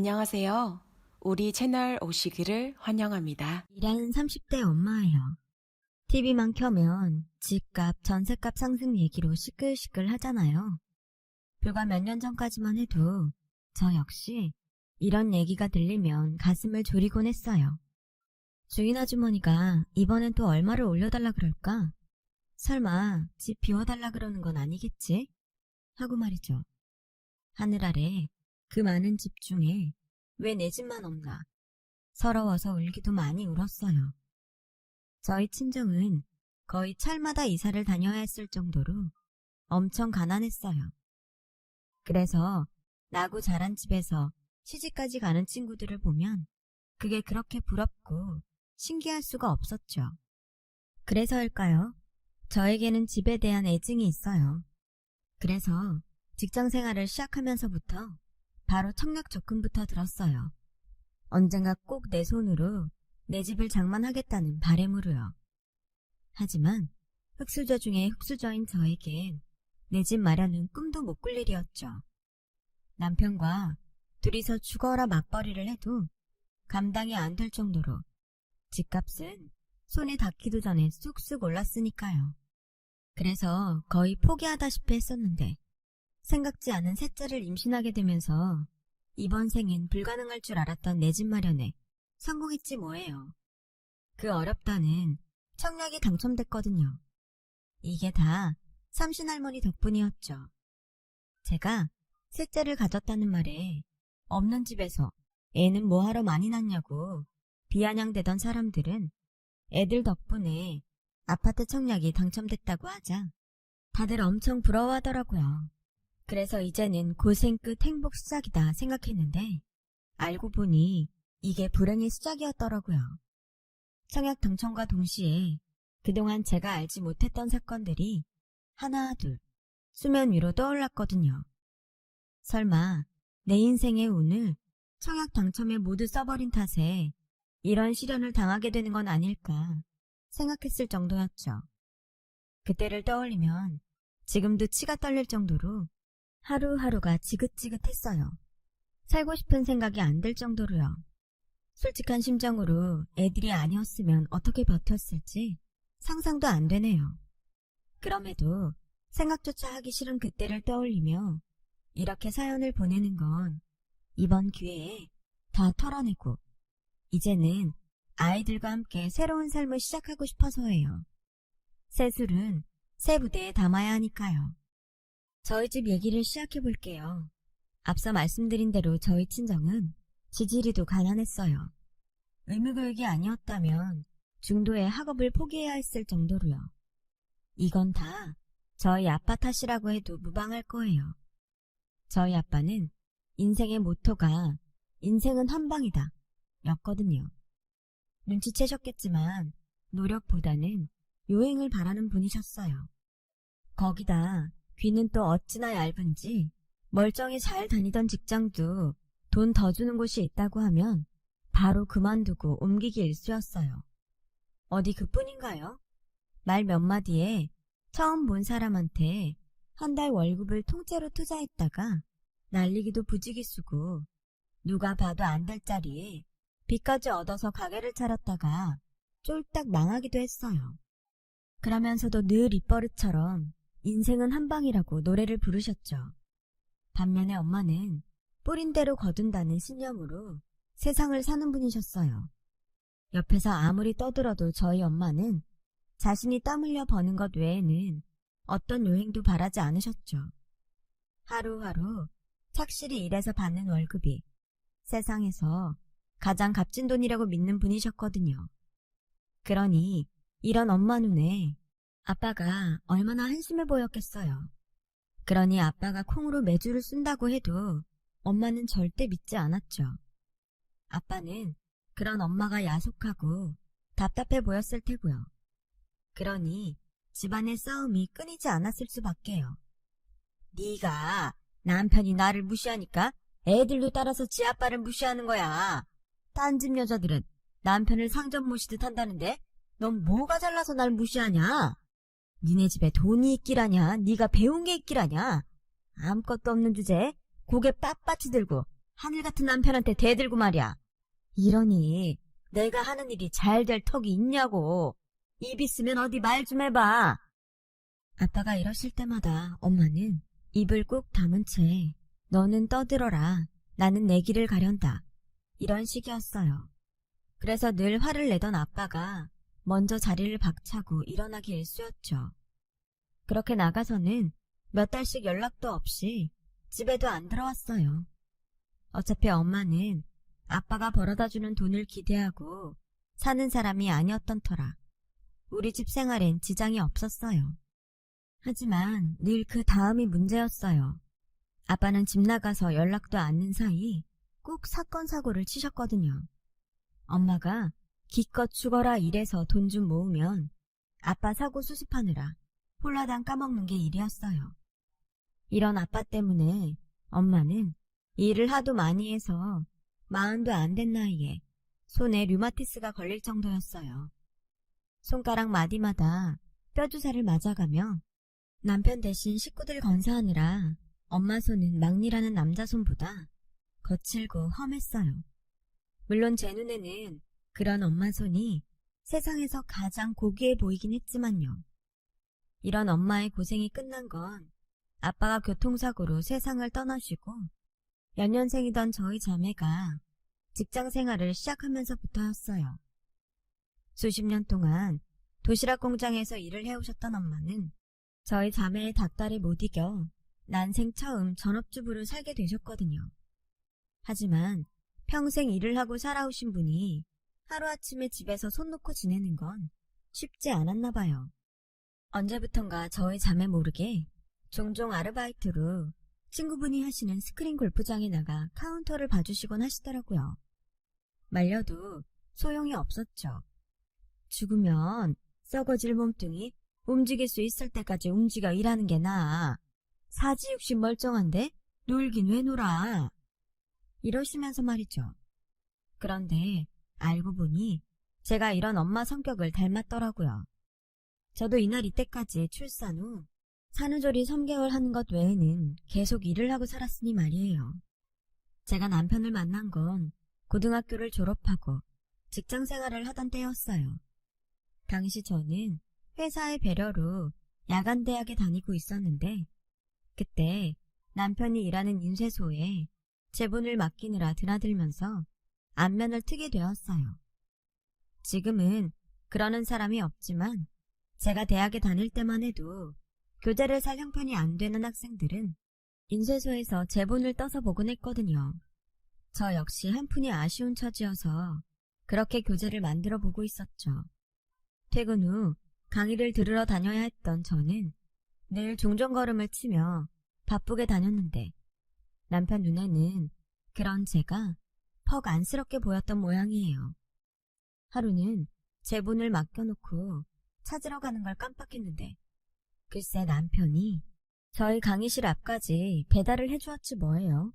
안녕하세요. 우리 채널 오시기를 환영합니다. 일하는 30대 엄마예요. TV만 켜면 집값, 전셋값 상승 얘기로 시끌시끌 하잖아요. 불과 몇 년 전까지만 해도 저 역시 이런 얘기가 들리면 가슴을 졸이곤 했어요. 주인 아주머니가 이번엔 또 얼마를 올려달라 그럴까? 설마 집 비워달라 그러는 건 아니겠지? 하고 말이죠. 하늘 아래 그 많은 집 중에 왜 내 집만 없나? 서러워서 울기도 많이 울었어요. 저희 친정은 거의 철마다 이사를 다녀야 했을 정도로 엄청 가난했어요. 그래서 나고 자란 집에서 시집까지 가는 친구들을 보면 그게 그렇게 부럽고 신기할 수가 없었죠. 그래서일까요? 저에게는 집에 대한 애증이 있어요. 그래서 직장 생활을 시작하면서부터 바로 청약 접근부터 들었어요. 언젠가 꼭 내 손으로 내 집을 장만하겠다는 바람으로요. 하지만 흙수저 중에 흙수저인 저에겐 내 집 마련은 꿈도 못 꿀 일이었죠. 남편과 둘이서 죽어라 맞벌이를 해도 감당이 안 될 정도로 집값은 손에 닿기도 전에 쑥쑥 올랐으니까요. 그래서 거의 포기하다시피 했었는데 생각지 않은 셋째를 임신하게 되면서 이번 생엔 불가능할 줄 알았던 내 집 마련에 성공했지 뭐예요. 그 어렵다는 청약이 당첨됐거든요. 이게 다 삼신할머니 덕분이었죠. 제가 셋째를 가졌다는 말에 없는 집에서 애는 뭐하러 많이 낳냐고 비아냥대던 사람들은 애들 덕분에 아파트 청약이 당첨됐다고 하자 다들 엄청 부러워하더라고요. 그래서 이제는 고생 끝 행복 시작이다 생각했는데 알고 보니 이게 불행의 시작이었더라고요. 청약 당첨과 동시에 그동안 제가 알지 못했던 사건들이 하나 둘 수면 위로 떠올랐거든요. 설마 내 인생의 운을 청약 당첨에 모두 써버린 탓에 이런 시련을 당하게 되는 건 아닐까 생각했을 정도였죠. 그때를 떠올리면 지금도 치가 떨릴 정도로 하루하루가 지긋지긋했어요. 살고 싶은 생각이 안 들 정도로요. 솔직한 심정으로 애들이 아니었으면 어떻게 버텼을지 상상도 안 되네요. 그럼에도 생각조차 하기 싫은 그때를 떠올리며 이렇게 사연을 보내는 건 이번 기회에 다 털어내고 이제는 아이들과 함께 새로운 삶을 시작하고 싶어서예요. 새 술은 새 부대에 담아야 하니까요. 저희 집 얘기를 시작해볼게요. 앞서 말씀드린 대로 저희 친정은 지지리도 가난했어요. 의무교육이 아니었다면 중도의 학업을 포기해야 했을 정도로요. 이건 다 저희 아빠 탓이라고 해도 무방할 거예요. 저희 아빠는 인생의 모토가 인생은 한방이다 였거든요. 눈치채셨겠지만 노력보다는 요행을 바라는 분이셨어요. 거기다 귀는 또 어찌나 얇은지 멀쩡히 잘 다니던 직장도 돈 더 주는 곳이 있다고 하면 바로 그만두고 옮기기 일쑤였어요. 어디 그뿐인가요? 말 몇 마디에 처음 본 사람한테 한 달 월급을 통째로 투자했다가 날리기도 부지기수고 누가 봐도 안 될 자리에 빚까지 얻어서 가게를 차렸다가 쫄딱 망하기도 했어요. 그러면서도 늘 입버릇처럼 인생은 한방이라고 노래를 부르셨죠. 반면에 엄마는 뿌린 대로 거둔다는 신념으로 세상을 사는 분이셨어요. 옆에서 아무리 떠들어도 저희 엄마는 자신이 땀 흘려 버는 것 외에는 어떤 요행도 바라지 않으셨죠. 하루하루 착실히 일해서 받는 월급이 세상에서 가장 값진 돈이라고 믿는 분이셨거든요. 그러니 이런 엄마 눈에 아빠가 얼마나 한심해 보였겠어요. 그러니 아빠가 콩으로 매주를 쓴다고 해도 엄마는 절대 믿지 않았죠. 아빠는 그런 엄마가 야속하고 답답해 보였을 테고요. 그러니 집안의 싸움이 끊이지 않았을 수밖에요. 네가 남편이 나를 무시하니까 애들도 따라서 지 아빠를 무시하는 거야. 딴 집 여자들은 남편을 상점 모시듯 한다는데 넌 뭐가 잘나서 날 무시하냐? 니네 집에 돈이 있기라냐? 네가 배운 게 있기라냐? 아무것도 없는 주제에 고개 빳빳이 들고 하늘 같은 남편한테 대들고 말이야. 이러니 내가 하는 일이 잘 될 턱이 있냐고. 입 있으면 어디 말 좀 해봐. 아빠가 이러실 때마다 엄마는 입을 꾹 다문 채 너는 떠들어라. 나는 내 길을 가련다. 이런 식이었어요. 그래서 늘 화를 내던 아빠가 먼저 자리를 박차고 일어나기 일쑤였죠. 그렇게 나가서는 몇 달씩 연락도 없이 집에도 안 들어왔어요. 어차피 엄마는 아빠가 벌어다주는 돈을 기대하고 사는 사람이 아니었던 터라 우리 집 생활엔 지장이 없었어요. 하지만 늘 그 다음이 문제였어요. 아빠는 집 나가서 연락도 않는 사이 꼭 사건 사고를 치셨거든요. 엄마가 기껏 죽어라 일해서 돈 좀 모으면 아빠 사고 수습하느라 홀라당 까먹는 게 일이었어요. 이런 아빠 때문에 엄마는 일을 하도 많이 해서 40도 안 된 나이에 손에 류마티스가 걸릴 정도였어요. 손가락 마디마다 뼈주사를 맞아가며 남편 대신 식구들 건사하느라 엄마 손은 막리라는 남자 손보다 거칠고 험했어요. 물론 제 눈에는 그런 엄마 손이 세상에서 가장 고귀해 보이긴 했지만요. 이런 엄마의 고생이 끝난 건 아빠가 교통사고로 세상을 떠나시고 연년생이던 저희 자매가 직장 생활을 시작하면서부터였어요. 수십 년 동안 도시락 공장에서 일을 해오셨던 엄마는 저희 자매의 닭다리 못 이겨 난생 처음 전업주부로 살게 되셨거든요. 하지만 평생 일을 하고 살아오신 분이 하루아침에 집에서 손 놓고 지내는 건 쉽지 않았나 봐요. 언제부턴가 저희 자매 모르게 종종 아르바이트로 친구분이 하시는 스크린 골프장에 나가 카운터를 봐주시곤 하시더라고요. 말려도 소용이 없었죠. 죽으면 썩어질 몸뚱이 움직일 수 있을 때까지 움직여 일하는 게 나아. 사지육신 멀쩡한데 놀긴 왜 놀아. 이러시면서 말이죠. 그런데 알고 보니 제가 이런 엄마 성격을 닮았더라고요. 저도 이날 이때까지 출산 후 산후조리 3개월 하는 것 외에는 계속 일을 하고 살았으니 말이에요. 제가 남편을 만난 건 고등학교를 졸업하고 직장 생활을 하던 때였어요. 당시 저는 회사의 배려로 야간대학에 다니고 있었는데 그때 남편이 일하는 인쇄소에 제본을 맡기느라 드나들면서 안면을 트게 되었어요. 지금은 그러는 사람이 없지만 제가 대학에 다닐 때만 해도 교재를 살 형편이 안 되는 학생들은 인쇄소에서 제본을 떠서 보곤 했거든요. 저 역시 한푼이 아쉬운 처지여서 그렇게 교재를 만들어 보고 있었죠. 퇴근 후 강의를 들으러 다녀야 했던 저는 늘 종종걸음을 치며 바쁘게 다녔는데 남편 눈에는 그런 제가 퍽 안쓰럽게 보였던 모양이에요. 하루는 제본을 맡겨놓고 찾으러 가는 걸 깜빡했는데 글쎄 남편이 저희 강의실 앞까지 배달을 해주었지 뭐예요.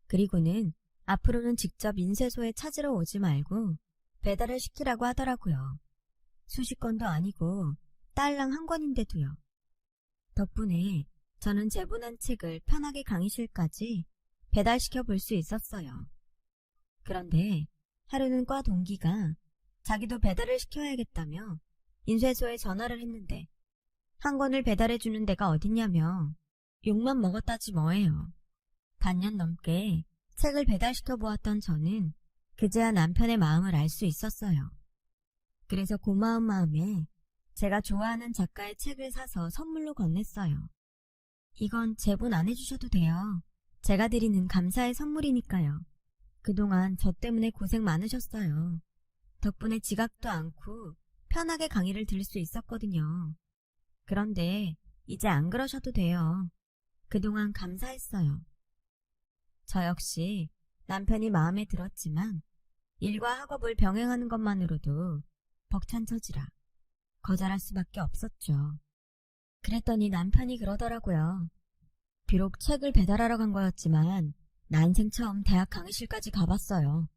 그리고는 앞으로는 직접 인쇄소에 찾으러 오지 말고 배달을 시키라고 하더라고요. 수십 건도 아니고 딸랑 한 권인데도요. 덕분에 저는 제본한 책을 편하게 강의실까지 배달시켜 볼 수 있었어요. 그런데 하루는 과 동기가 자기도 배달을 시켜야겠다며 인쇄소에 전화를 했는데 한 권을 배달해주는 데가 어딨냐며 욕만 먹었다지 뭐예요. 반년 넘게 책을 배달시켜 보았던 저는 그제야 남편의 마음을 알 수 있었어요. 그래서 고마운 마음에 제가 좋아하는 작가의 책을 사서 선물로 건넸어요. 이건 제본 안 해주셔도 돼요. 제가 드리는 감사의 선물이니까요. 그동안 저 때문에 고생 많으셨어요. 덕분에 지각도 않고 편하게 강의를 들을 수 있었거든요. 그런데 이제 안 그러셔도 돼요. 그동안 감사했어요. 저 역시 남편이 마음에 들었지만 일과 학업을 병행하는 것만으로도 벅찬 처지라 거절할 수밖에 없었죠. 그랬더니 남편이 그러더라고요. 비록 책을 배달하러 간 거였지만 난생 처음 대학 강의실까지 가봤어요.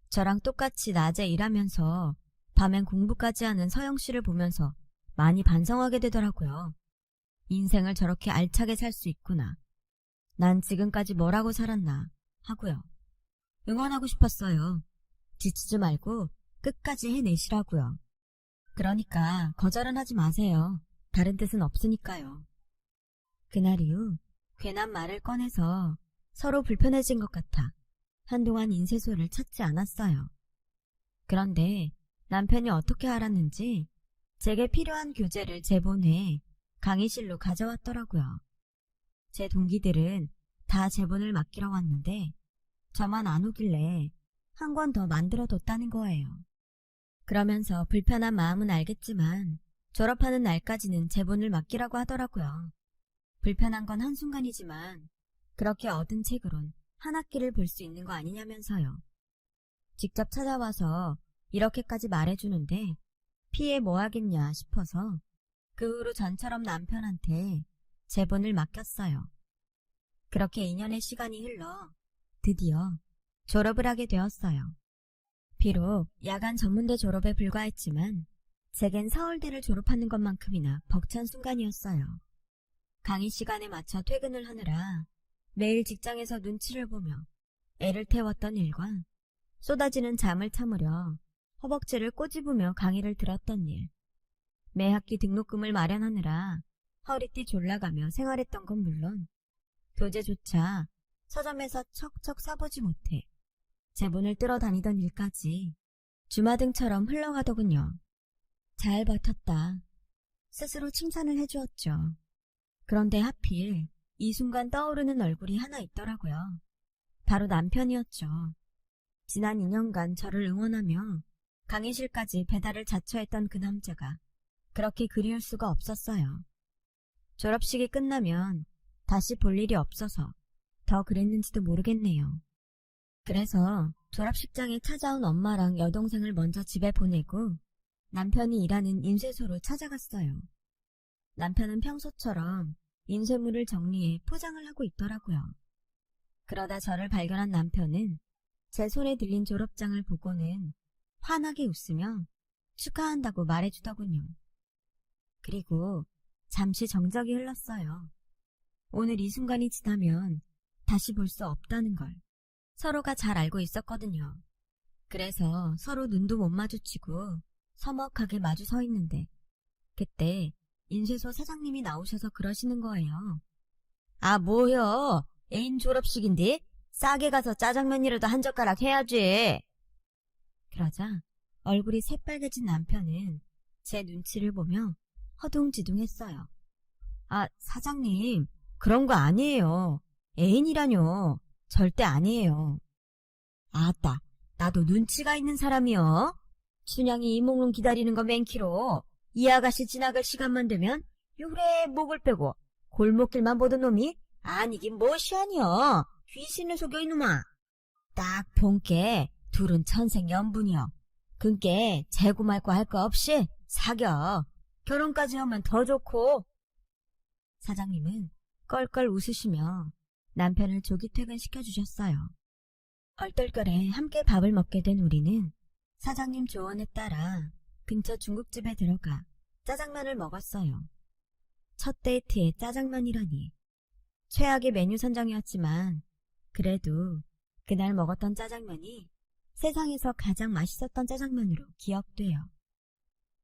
저랑 똑같이 낮에 일하면서 밤엔 공부까지 하는 서영 씨를 보면서 많이 반성하게 되더라고요. 인생을 저렇게 알차게 살 수 있구나. 난 지금까지 뭐라고 살았나 하고요. 응원하고 싶었어요. 지치지 말고 끝까지 해내시라고요. 그러니까 거절은 하지 마세요. 다른 뜻은 없으니까요. 그날 이후 괜한 말을 꺼내서 서로 불편해진 것 같아 한동안 인쇄소를 찾지 않았어요. 그런데 남편이 어떻게 알았는지 제게 필요한 교재를 제본해 강의실로 가져왔더라고요. 제 동기들은 다 제본을 맡기러 왔는데 저만 안 오길래 한 권 더 만들어뒀다는 거예요. 그러면서 불편한 마음은 알겠지만 졸업하는 날까지는 제본을 맡기라고 하더라고요. 불편한 건 한순간이지만 그렇게 얻은 책으론 한 학기를 볼 수 있는 거 아니냐면서요. 직접 찾아와서 이렇게까지 말해주는데 피해 뭐 하겠냐 싶어서 그 후로 전처럼 남편한테 제본을 맡겼어요. 그렇게 2년의 시간이 흘러 드디어 졸업을 하게 되었어요. 비록 야간 전문대 졸업에 불과했지만 제겐 서울대를 졸업하는 것만큼이나 벅찬 순간이었어요. 강의 시간에 맞춰 퇴근을 하느라 매일 직장에서 눈치를 보며 애를 태웠던 일과 쏟아지는 잠을 참으려 허벅지를 꼬집으며 강의를 들었던 일, 매 학기 등록금을 마련하느라 허리띠 졸라가며 생활했던 건 물론 교재조차 서점에서 척척 사보지 못해 제본을 뜯어 다니던 일까지 주마등처럼 흘러가더군요. 잘 버텼다. 스스로 칭찬을 해주었죠. 그런데 하필 이 순간 떠오르는 얼굴이 하나 있더라고요. 바로 남편이었죠. 지난 2년간 저를 응원하며 강의실까지 배달을 자처했던 그 남자가 그렇게 그리울 수가 없었어요. 졸업식이 끝나면 다시 볼 일이 없어서 더 그랬는지도 모르겠네요. 그래서 졸업식장에 찾아온 엄마랑 여동생을 먼저 집에 보내고 남편이 일하는 인쇄소로 찾아갔어요. 남편은 평소처럼 인쇄물을 정리해 포장을 하고 있더라고요. 그러다 저를 발견한 남편은 제 손에 들린 졸업장을 보고는 환하게 웃으며 축하한다고 말해주더군요. 그리고 잠시 정적이 흘렀어요. 오늘 이 순간이 지나면 다시 볼 수 없다는 걸 서로가 잘 알고 있었거든요. 그래서 서로 눈도 못 마주치고 서먹하게 마주 서 있는데 그때 인쇄소 사장님이 나오셔서 그러시는 거예요. 아, 뭐여? 애인 졸업식인데 싸게 가서 짜장면이라도 한 젓가락 해야지. 그러자 얼굴이 새빨개진 남편은 제 눈치를 보며 허둥지둥했어요. 아, 사장님, 그런 거 아니에요. 애인이라뇨. 절대 아니에요. 아따, 나도 눈치가 있는 사람이여. 춘향이 이몽룡 기다리는 거 맨키로 이 아가씨 지나갈 시간만 되면 요래 목을 빼고 골목길만 보던 놈이 아니긴 무엇이 아니여. 귀신을 속여 이놈아. 딱 본께 둘은 천생연분이여. 그께 재고 말고 할 거 없이 사겨. 결혼까지 하면 더 좋고. 사장님은 껄껄 웃으시며 남편을 조기 퇴근시켜주셨어요. 얼떨결에 함께 밥을 먹게 된 우리는 사장님 조언에 따라 근처 중국집에 들어가 짜장면을 먹었어요. 첫 데이트에 짜장면이라니. 최악의 메뉴 선정이었지만 그래도 그날 먹었던 짜장면이 세상에서 가장 맛있었던 짜장면으로 기억돼요.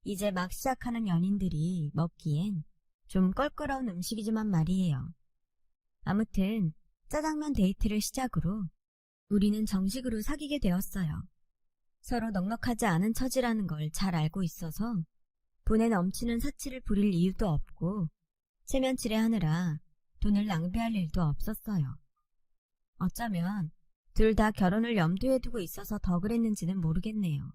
이제 막 시작하는 연인들이 먹기엔 좀 껄끄러운 음식이지만 말이에요. 아무튼 짜장면 데이트를 시작으로 우리는 정식으로 사귀게 되었어요. 서로 넉넉하지 않은 처지라는 걸 잘 알고 있어서 분에 넘치는 사치를 부릴 이유도 없고 체면치레 하느라 돈을 낭비할 일도 없었어요. 어쩌면 둘 다 결혼을 염두에 두고 있어서 더 그랬는지는 모르겠네요.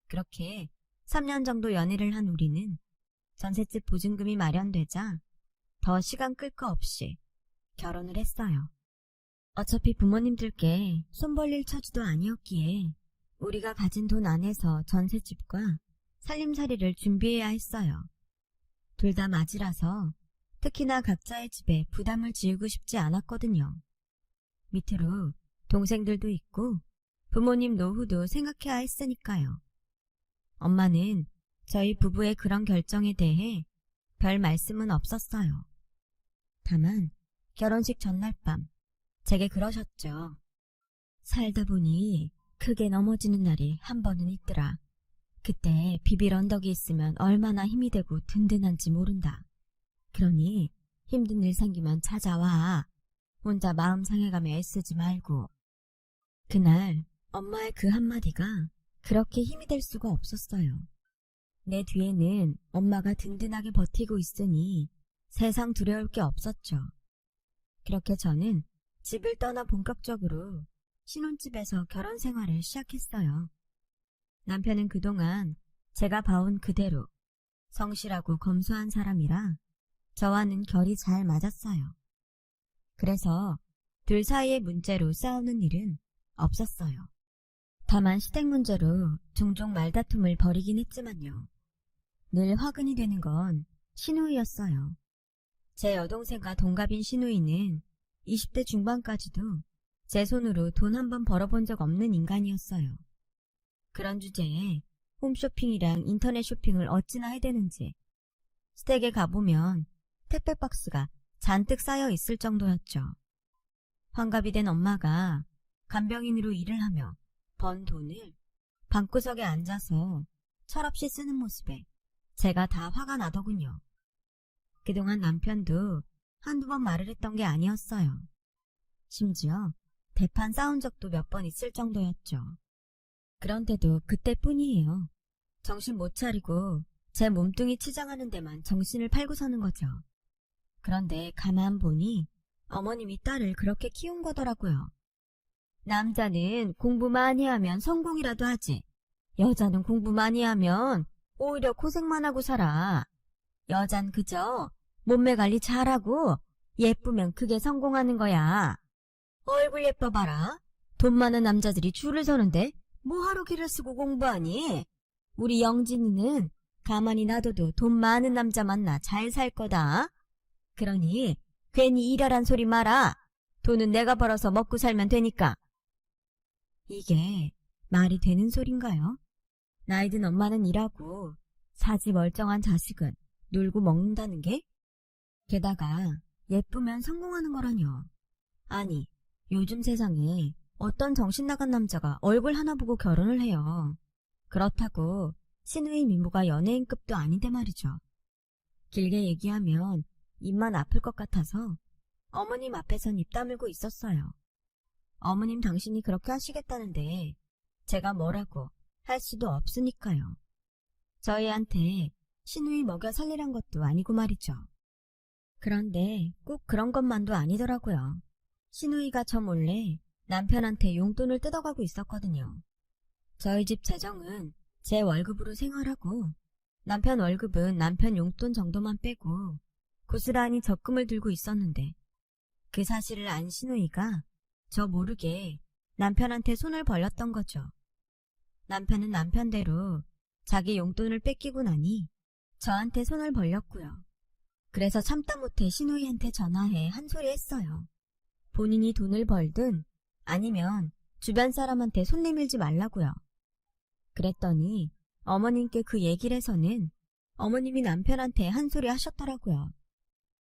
그렇게 3년 정도 연애를 한 우리는 전셋집 보증금이 마련되자 더 시간 끌 거 없이 결혼을 했어요. 어차피 부모님들께 손 벌릴 처지도 아니었기에 우리가 가진 돈 안에서 전셋집과 살림살이를 준비해야 했어요. 둘 다 맞이라서 특히나 각자의 집에 부담을 지우고 싶지 않았거든요. 밑으로 동생들도 있고 부모님 노후도 생각해야 했으니까요. 엄마는 저희 부부의 그런 결정에 대해 별 말씀은 없었어요. 다만 결혼식 전날 밤 제게 그러셨죠. 살다 보니 크게 넘어지는 날이 한 번은 있더라. 그때 비빌 언덕이 있으면 얼마나 힘이 되고 든든한지 모른다. 그러니 힘든 일 생기면 찾아와. 혼자 마음 상해가며 애쓰지 말고. 그날 엄마의 그 한마디가 그렇게 힘이 될 수가 없었어요. 내 뒤에는 엄마가 든든하게 버티고 있으니 세상 두려울 게 없었죠. 그렇게 저는 집을 떠나 본격적으로 신혼집에서 결혼 생활을 시작했어요. 남편은 그동안 제가 봐온 그대로 성실하고 검소한 사람이라 저와는 결이 잘 맞았어요. 그래서 둘 사이의 문제로 싸우는 일은 없었어요. 다만 시댁 문제로 종종 말다툼을 벌이긴 했지만요. 늘 화근이 되는 건 시누이였어요. 제 여동생과 동갑인 시누이는 20대 중반까지도 제 손으로 돈 한 번 벌어본 적 없는 인간이었어요. 그런 주제에 홈쇼핑이랑 인터넷 쇼핑을 어찌나 해대는지 스택에 가보면 택배 박스가 잔뜩 쌓여 있을 정도였죠. 환갑이 된 엄마가 간병인으로 일을 하며 번 돈을 방구석에 앉아서 철없이 쓰는 모습에 제가 다 화가 나더군요. 그동안 남편도 한두 번 말을 했던 게 아니었어요. 심지어 대판 싸운 적도 몇 번 있을 정도였죠. 그런데도 그때뿐이에요. 정신 못 차리고 제 몸뚱이 치장하는 데만 정신을 팔고 서는 거죠. 그런데 가만 보니 어머님이 딸을 그렇게 키운 거더라고요. 남자는 공부 많이 하면 성공이라도 하지. 여자는 공부 많이 하면 오히려 고생만 하고 살아. 여잔 그저 몸매 관리 잘하고 예쁘면 그게 성공하는 거야. 얼굴 예뻐봐라. 돈 많은 남자들이 줄을 서는데 뭐하러 길을 쓰고 공부하니? 우리 영진이는 가만히 놔둬도 돈 많은 남자 만나 잘 살 거다. 그러니 괜히 일하란 소리 마라. 돈은 내가 벌어서 먹고 살면 되니까. 이게 말이 되는 소린가요? 나이 든 엄마는 일하고 사지 멀쩡한 자식은 놀고 먹는다는 게? 게다가 예쁘면 성공하는 거라뇨. 아니, 요즘 세상에 어떤 정신 나간 남자가 얼굴 하나 보고 결혼을 해요. 그렇다고 시누이 미모가 연예인급도 아닌데 말이죠. 길게 얘기하면 입만 아플 것 같아서 어머님 앞에선 입 다물고 있었어요. 어머님 당신이 그렇게 하시겠다는데 제가 뭐라고 할 수도 없으니까요. 저희한테 시누이 먹여 살리란 것도 아니고 말이죠. 그런데 꼭 그런 것만도 아니더라고요. 시누이가 저 몰래 남편한테 용돈을 뜯어가고 있었거든요. 저희 집 재정은 제 월급으로 생활하고 남편 월급은 남편 용돈 정도만 빼고 고스란히 적금을 들고 있었는데 그 사실을 안 시누이가 저 모르게 남편한테 손을 벌렸던 거죠. 남편은 남편대로 자기 용돈을 뺏기고 나니 저한테 손을 벌렸고요. 그래서 참다 못해 시누이한테 전화해 한 소리 했어요. 본인이 돈을 벌든 아니면 주변 사람한테 손 내밀지 말라고요. 그랬더니 어머님께 그 얘기를 해서는 어머님이 남편한테 한 소리 하셨더라고요.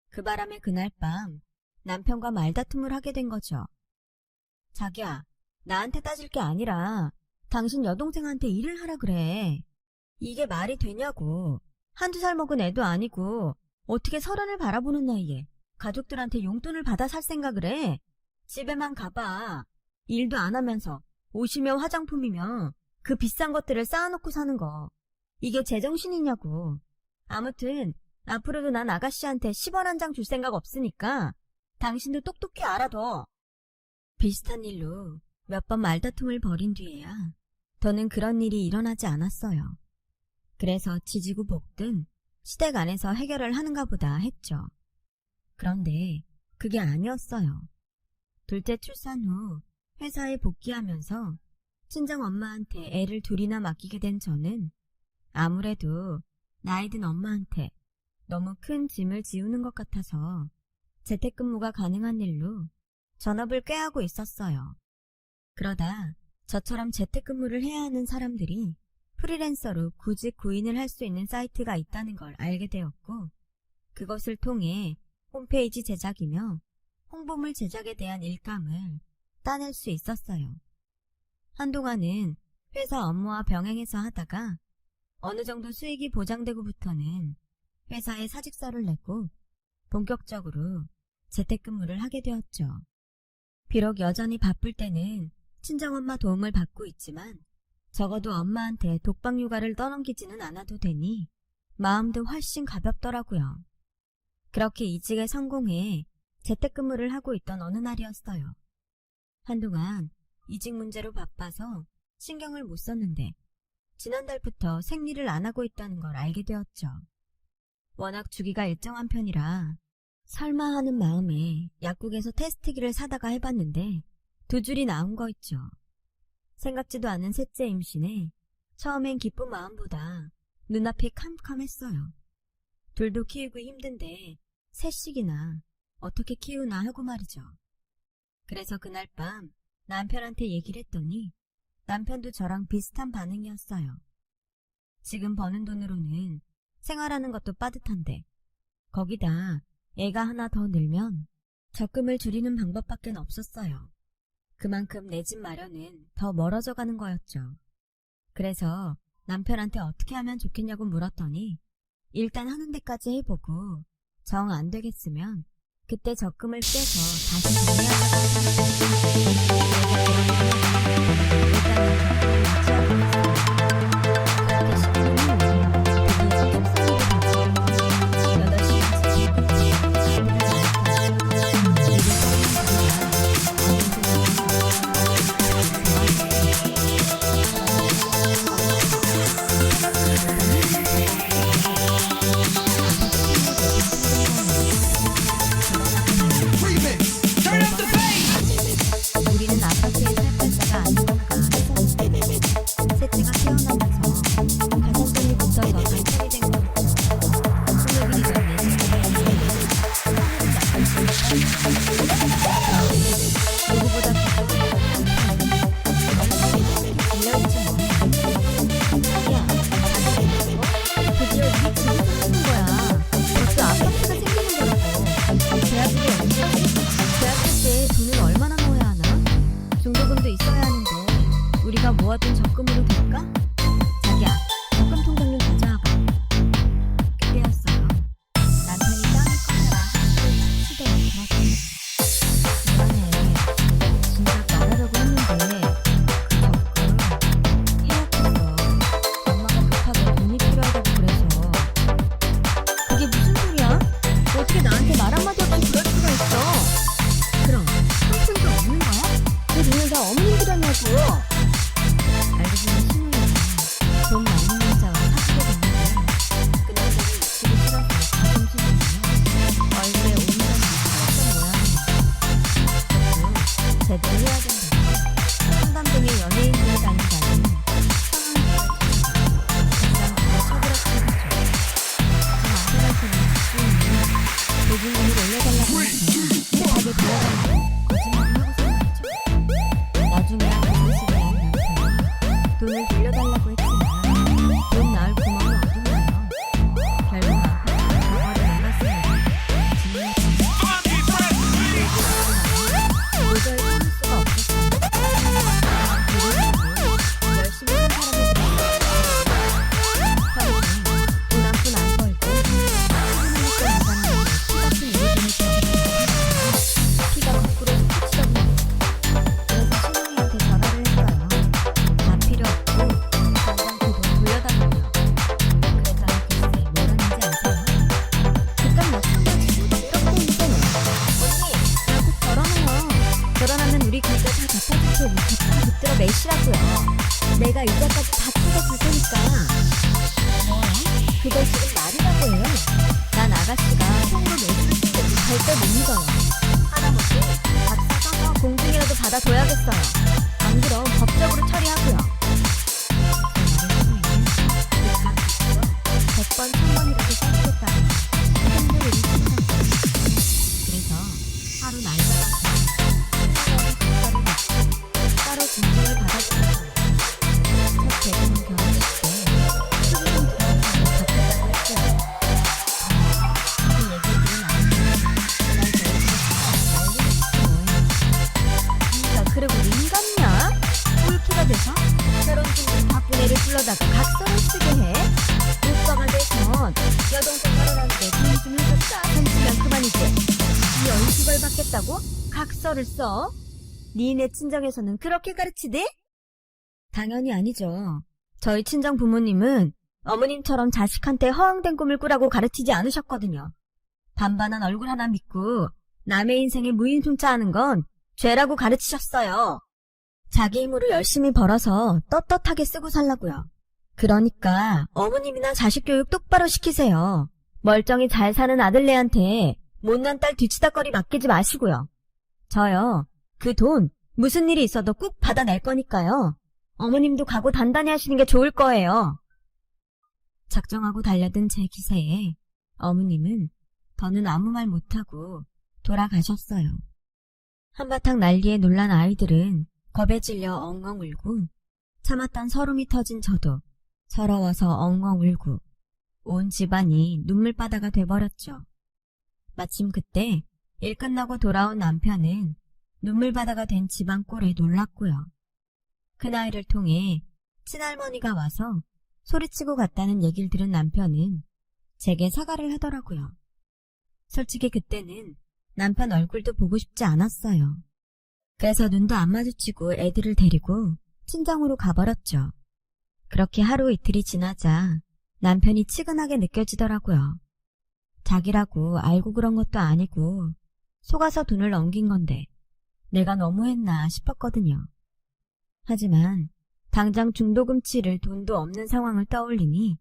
그 바람에 그날 밤 남편과 말다툼을 하게 된 거죠. 자기야, 나한테 따질 게 아니라 당신 여동생한테 일을 하라 그래. 이게 말이 되냐고. 한두 살 먹은 애도 아니고 어떻게 서른을 바라보는 나이에 가족들한테 용돈을 받아 살 생각을 해. 집에만 가봐. 일도 안 하면서 옷이며 화장품이며 그 비싼 것들을 쌓아놓고 사는 거. 이게 제정신이냐고. 아무튼 앞으로도 난 아가씨한테 10원 한 장 줄 생각 없으니까 당신도 똑똑히 알아둬. 비슷한 일로 몇 번 말다툼을 벌인 뒤에야 더는 그런 일이 일어나지 않았어요. 그래서 지지고 볶든 시댁 안에서 해결을 하는가 보다 했죠. 그런데 그게 아니었어요. 둘째 출산 후 회사에 복귀하면서 친정엄마한테 애를 둘이나 맡기게 된 저는 아무래도 나이 든 엄마한테 너무 큰 짐을 지우는 것 같아서 재택근무가 가능한 일로 전업을 꾀하고 있었어요. 그러다 저처럼 재택근무를 해야 하는 사람들이 프리랜서로 구직 구인을 할 수 있는 사이트가 있다는 걸 알게 되었고 그것을 통해 홈페이지 제작이며 홍보물 제작에 대한 일감을 따낼 수 있었어요. 한동안은 회사 업무와 병행해서 하다가 어느 정도 수익이 보장되고부터는 회사에 사직서를 내고 본격적으로 재택근무를 하게 되었죠. 비록 여전히 바쁠 때는 친정엄마 도움을 받고 있지만 적어도 엄마한테 독박 육아를 떠넘기지는 않아도 되니 마음도 훨씬 가볍더라고요. 그렇게 이직에 성공해 재택근무를 하고 있던 어느 날이었어요. 한동안 이직 문제로 바빠서 신경을 못 썼는데 지난달부터 생리를 안 하고 있다는 걸 알게 되었죠. 워낙 주기가 일정한 편이라 설마 하는 마음에 약국에서 테스트기를 사다가 해봤는데 2줄이 나온 거 있죠. 생각지도 않은 셋째 임신에 처음엔 기쁜 마음보다 눈앞이 캄캄했어요. 둘도 키우기 힘든데 셋씩이나 어떻게 키우나 하고 말이죠. 그래서 그날 밤 남편한테 얘기를 했더니 남편도 저랑 비슷한 반응이었어요. 지금 버는 돈으로는 생활하는 것도 빠듯한데 거기다 애가 하나 더 늘면 적금을 줄이는 방법밖에 없었어요. 그만큼 내 집 마련은 더 멀어져 가는 거였죠. 그래서 남편한테 어떻게 하면 좋겠냐고 물었더니 일단 하는 데까지 해보고 정 안 되겠으면 그때 적금을 빼서 다시 우리는 아파트에 살 데가 아니니까 셋째가 태어나면서 가산점이 붙어서 단절이 된 거였죠. 20일이 전 누구보다 빌려있지 뭐. 자기야, 드디어 우리 집이 생기는 거야. 벌써 아파트가 생기는 거라고. 대학교에 언제지? 대학교 때 돈을 얼마나 넣어야 하나? 중도금도 있어야 하는데 우리가 모아둔 적금으로 될까? 자기야, 적금 통장 좀 가져와봐. 그때였어요. 남편이 땅을 꺼내라 하고 시댁에 들었어요. 미안해. 진작 말하려고 했는데 그 적금 해약했어. 엄마가 급하게 돈이 필요하다고 그래서. 그게 무슨 소리야? 어떻게 나한테 말 한마디 없이 그럴 수가 있어? 그럼 삼촌도 없는 거야? 그 돈을 다 어머님들이 하냐고. 알고 보니 신우이가 돈 많은 남자와 사귀게 됐는데 그 남자는 입시기 싫어서 가끔씩이면 얼굴에 온갖 미쳤던 모양이야. 그래도 제대로 해야 된다고 상담동에 연예인들이 다닌다는 상황을 찾아가 백상 그걸 쳐들었던 거죠. 제 아들한테는 보증금을 올려달라고 해서 집에 들어가는데 거짓말을 하고 살았죠. 나중에야 그 사실을 알 남편이 돈을 빌려달라고 했지만 돈 나올 구멍은 어딨나요? 결국 남편은 그거를 몰랐습니다. 진짜 도저히 참을 수가 없었어요. 그리고 열심히 산 사람을 하루 종일 돈 한 푼 안 벌고 출근하니까 인간은 피 같은 일을 보내서 피가 거꾸로 스치더군요. 그래서 신우이한테 전화를 했어요. 다 필요 없고 당장 그 돈 돌려달라고요. 그랬더니 글쎄 뭐라는지 아세요? 그깟 마찬가지고 이렇게 인생은 언니 나 곧 결혼해요. 결혼하면 우리 글자 다 갖다 줄 테니 다 붙들어 매시라고요. 내가 이자까지 다 챙겨줄 테니까. 뭐야? 그걸 지금 말이라고 해요. 난 아가씨가 손으로 내줄 수 있는지 절대 못 믿어요. 하다못해 밥 사서 공증이라도 받아둬야겠어요. 안 그럼 법적으로 처리하고요. 그 100번, 1000번이라도 써주겠다고 힘들게 일찍했어요. 그래서 하루 날 잡아서 신랑하고 국가를 받고 따로 공증을 받아주고 첫 대부분 결혼식 때 수리금 들어가서 갚겠다고 했어요. 그 얘기들은 아니면 그날 저녁에 난리였지 뭐예요. 진짜 그리고 님 같냐? 울 나와서 새로운 친구 박분혜를 불러다가 각서를 쓰게 해. 오빠가 돼선 여동생 결혼하는데 돈 좀 해줬다 삼치면 그만이지. 네 얼굴을 받겠다고 각서를 써? 니네 친정에서는 그렇게 가르치대? 당연히 아니죠. 저희 친정 부모님은 어머님처럼 자식한테 허황된 꿈을 꾸라고 가르치지 않으셨거든요. 반반한 얼굴 하나 믿고 남의 인생에 무인승차하는 건 죄라고 가르치셨어요. 자기 힘으로 열심히 벌어서 떳떳하게 쓰고 살라고요. 그러니까 어머님이나 자식 교육 똑바로 시키세요. 멀쩡히 잘 사는 아들네한테 못난 딸 뒤치다거리 맡기지 마시고요. 저요, 그 돈 무슨 일이 있어도 꼭 받아낼 거니까요. 어머님도 각오 단단히 하시는 게 좋을 거예요. 작정하고 달려든 제 기세에 어머님은 더는 아무 말 못하고 돌아가셨어요. 한바탕 난리에 놀란 아이들은 겁에 질려 엉엉 울고 참았던 서름이 터진 저도 서러워서 엉엉 울고 온 집안이 눈물바다가 돼버렸죠. 마침 그때 일 끝나고 돌아온 남편은 눈물바다가 된 집안 꼴에 놀랐고요. 그나이를 통해 친할머니가 와서 소리치고 갔다는 얘기를 들은 남편은 제게 사과를 하더라고요. 솔직히 그때는 남편 얼굴도 보고 싶지 않았어요. 그래서 눈도 안 마주치고 애들을 데리고 친정으로 가버렸죠. 그렇게 하루 이틀이 지나자 남편이 치근하게 느껴지더라고요. 자기라고 알고 그런 것도 아니고 속아서 돈을 넘긴 건데 내가 너무했나 싶었거든요. 하지만 당장 중도금 치를 돈도 없는 상황을 떠올리니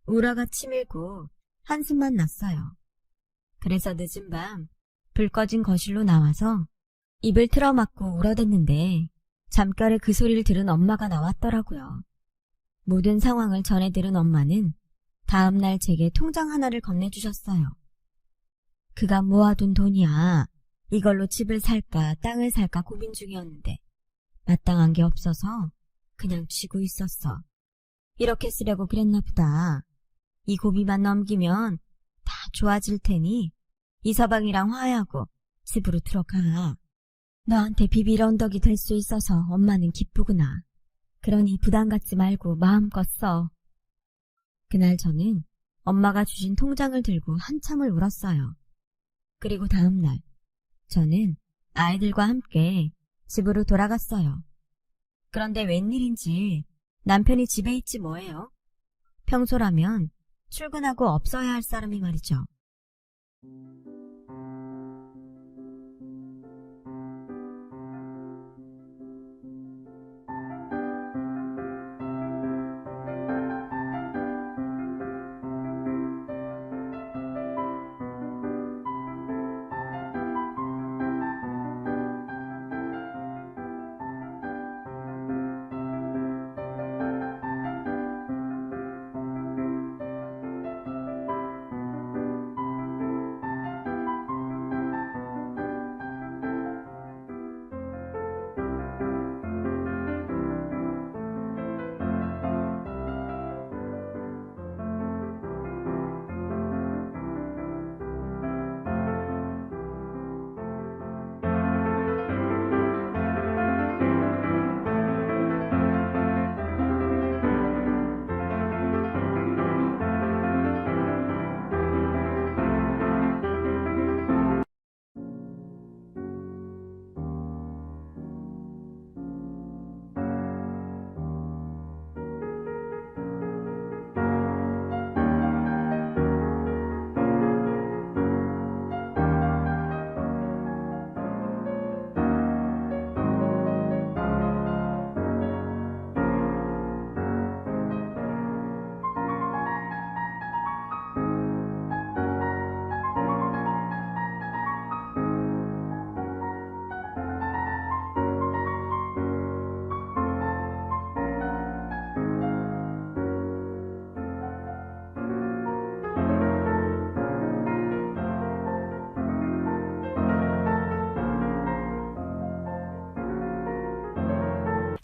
우라가 치밀고 한숨만 났어요. 그래서 늦은 밤 불 꺼진 거실로 나와서 입을 틀어막고 울어댔는데 잠결에 그 소리를 들은 엄마가 나왔더라고요. 모든 상황을 전해 들은 엄마는 다음날 제게 통장 하나를 건네주셨어요. 그가 모아둔 돈이야. 이걸로 집을 살까 땅을 살까 고민 중이었는데 마땅한 게 없어서 그냥 쥐고 있었어. 이렇게 쓰려고 그랬나 보다. 이 고비만 넘기면 다 좋아질 테니 이서방이랑 화해하고 집으로 들어가. 너한테 비빌 언덕이 될 수 있어서 엄마는 기쁘구나. 그러니 부담 갖지 말고 마음껏 써. 그날 저는 엄마가 주신 통장을 들고 한참을 울었어요. 그리고 다음날 저는 아이들과 함께 집으로 돌아갔어요. 그런데 웬일인지 남편이 집에 있지 뭐예요. 평소라면 출근하고 없어야 할 사람이 말이죠.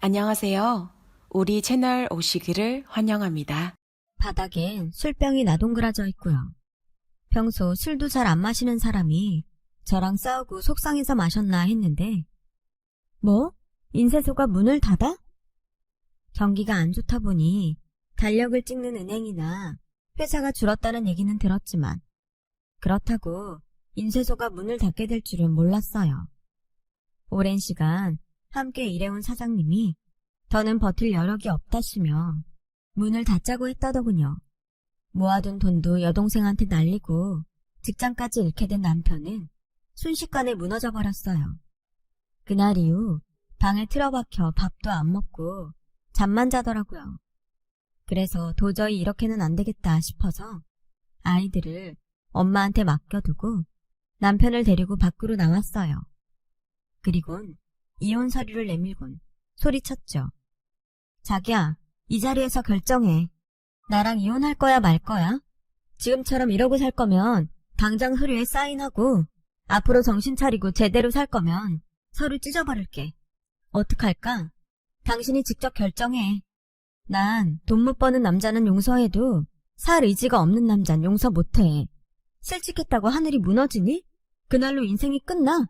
안녕하세요. 우리 채널 오시기를 환영합니다. 바닥엔 술병이 나동그라져 있고요. 평소 술도 잘 안 마시는 사람이 저랑 싸우고 속상해서 마셨나 했는데 뭐? 인쇄소가 문을 닫아? 경기가 안 좋다 보니 달력을 찍는 은행이나 회사가 줄었다는 얘기는 들었지만 그렇다고 인쇄소가 문을 닫게 될 줄은 몰랐어요. 오랜 시간 함께 일해온 사장님이 더는 버틸 여력이 없다시며 문을 닫자고 했다더군요. 모아둔 돈도 여동생한테 날리고 직장까지 잃게 된 남편은 순식간에 무너져 버렸어요. 그날 이후 방에 틀어박혀 밥도 안 먹고 잠만 자더라고요. 그래서 도저히 이렇게는 안 되겠다 싶어서 아이들을 엄마한테 맡겨두고 남편을 데리고 밖으로 나왔어요. 그리곤 이혼 서류를 내밀곤 소리쳤죠. 자기야, 이 자리에서 결정해. 나랑 이혼할 거야 말 거야? 지금처럼 이러고 살 거면 당장 서류에 사인하고 앞으로 정신 차리고 제대로 살 거면 서류 찢어버릴게. 어떡할까? 당신이 직접 결정해. 난 돈 못 버는 남자는 용서해도 살 의지가 없는 남잔 용서 못해. 실직했다고 하늘이 무너지니? 그날로 인생이 끝나?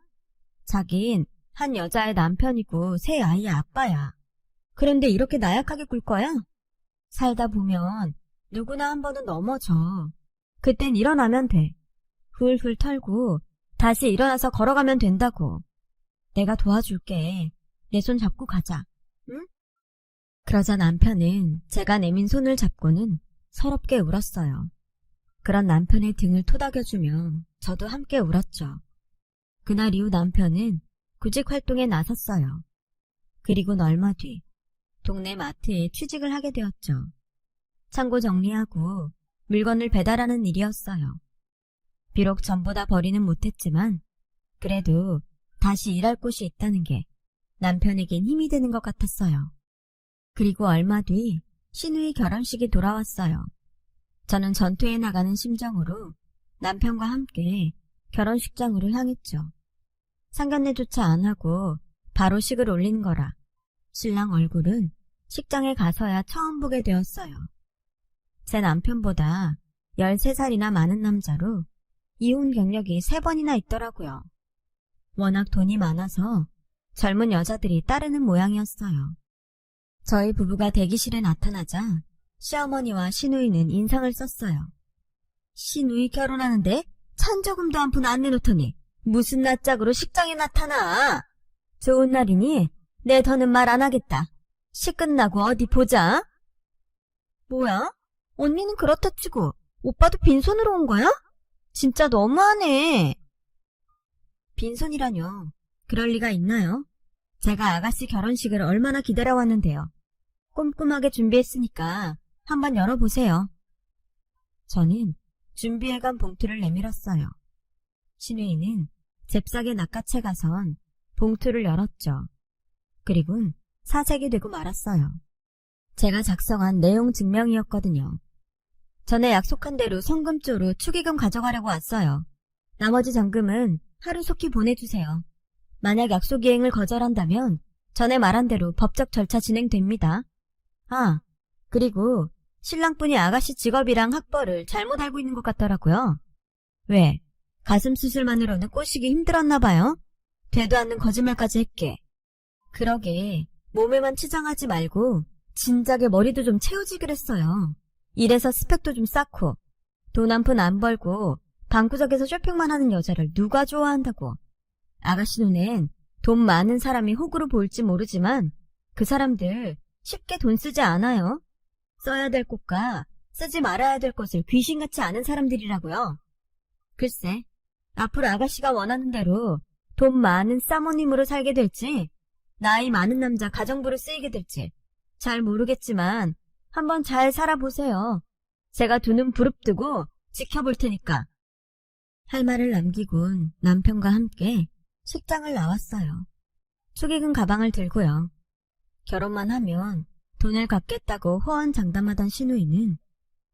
자긴 한 여자의 남편이고 새 아이의 아빠야. 그런데 이렇게 나약하게 굴 거야? 살다 보면 누구나 한 번은 넘어져. 그땐 일어나면 돼. 훌훌 털고 다시 일어나서 걸어가면 된다고. 내가 도와줄게. 내 손 잡고 가자. 응? 그러자 남편은 제가 내민 손을 잡고는 서럽게 울었어요. 그런 남편의 등을 토닥여주며 저도 함께 울었죠. 그날 이후 남편은 구직 활동에 나섰어요. 그리고 얼마 뒤 동네 마트에 취직을 하게 되었죠. 창고 정리하고 물건을 배달하는 일이었어요. 비록 전보다 벌이는 못했지만 그래도 다시 일할 곳이 있다는 게 남편에겐 힘이 되는 것 같았어요. 그리고 얼마 뒤 시누이 결혼식이 돌아왔어요. 저는 전투에 나가는 심정으로 남편과 함께 결혼식장으로 향했죠. 상견례조차 안 하고 바로 식을 올린 거라 신랑 얼굴은 식장에 가서야 처음 보게 되었어요. 제 남편보다 13살이나 많은 남자로 이혼 경력이 3번이나 있더라고요. 워낙 돈이 많아서 젊은 여자들이 따르는 모양이었어요. 저희 부부가 대기실에 나타나자 시어머니와 시누이는 인상을 썼어요. 시누이 결혼하는데 찬조금도 한 푼 안 내놓더니 무슨 낯짝으로 식장에 나타나. 좋은 날이니 내 더는 말 안 하겠다. 식 끝나고 어디 보자. 뭐야? 언니는 그렇다 치고 오빠도 빈손으로 온 거야? 진짜 너무하네. 빈손이라뇨. 그럴 리가 있나요? 제가 아가씨 결혼식을 얼마나 기다려왔는데요. 꼼꼼하게 준비했으니까 한번 열어보세요. 저는 준비해간 봉투를 내밀었어요. 시누이는 잽싸게 낚아채 가선 봉투를 열었죠. 그리곤 사색이 되고 말았어요. 제가 작성한 내용 증명이었거든요. 전에 약속한 대로 성금조로 축의금 가져가려고 왔어요. 나머지 잔금은 하루속히 보내주세요. 만약 약속 이행을 거절한다면 전에 말한 대로 법적 절차 진행됩니다. 아, 그리고 신랑분이 아가씨 직업이랑 학벌을 잘못 알고 있는 것 같더라고요. 왜? 가슴 수술만으로는 꼬시기 힘들었나 봐요? 되도 않는 거짓말까지 했게. 그러게 몸에만 치장하지 말고 진작에 머리도 좀 채우지 그랬어요. 이래서 스펙도 좀 쌓고 돈 한 푼 안 벌고 방구석에서 쇼핑만 하는 여자를 누가 좋아한다고. 아가씨 눈엔 돈 많은 사람이 호구로 보일지 모르지만 그 사람들 쉽게 돈 쓰지 않아요. 써야 될 곳과 쓰지 말아야 될 것을 귀신같이 아는 사람들이라고요. 글쎄, 앞으로 아가씨가 원하는 대로 돈 많은 사모님으로 살게 될지 나이 많은 남자 가정부로 쓰이게 될지 잘 모르겠지만 한번 잘 살아보세요. 제가 두 눈 부릅뜨고 지켜볼 테니까. 할 말을 남기곤 남편과 함께 식장을 나왔어요. 축의금 가방을 들고요. 결혼만 하면 돈을 갚겠다고 호언장담하던 시누이는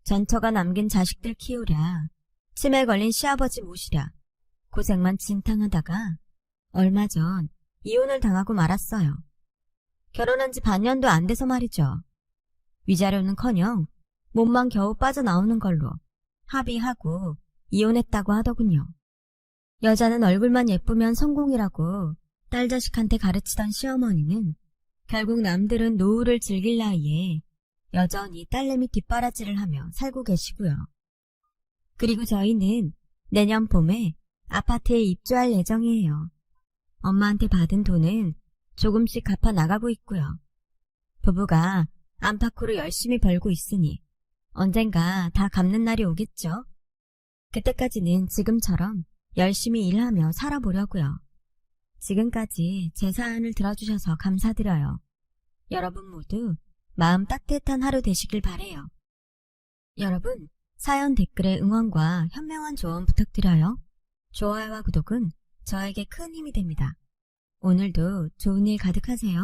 전처가 남긴 자식들 키우랴, 치매 걸린 시아버지 모시랴 고생만 진탕하다가 얼마 전 이혼을 당하고 말았어요. 결혼한 지 반년도 안 돼서 말이죠. 위자료는커녕 몸만 겨우 빠져나오는 걸로 합의하고 이혼했다고 하더군요. 여자는 얼굴만 예쁘면 성공이라고 딸 자식한테 가르치던 시어머니는 결국 남들은 노후를 즐길 나이에 여전히 딸내미 뒷바라지를 하며 살고 계시고요. 그리고 저희는 내년 봄에 아파트에 입주할 예정이에요. 엄마한테 받은 돈은 조금씩 갚아 나가고 있고요. 부부가 안팎으로 열심히 벌고 있으니 언젠가 다 갚는 날이 오겠죠. 그때까지는 지금처럼 열심히 일하며 살아보려고요. 지금까지 제 사연을 들어주셔서 감사드려요. 여러분 모두 마음 따뜻한 하루 되시길 바래요. 여러분, 사연 댓글에 응원과 현명한 조언 부탁드려요. 좋아요와 구독은 저에게 큰 힘이 됩니다. 오늘도 좋은 일 가득하세요.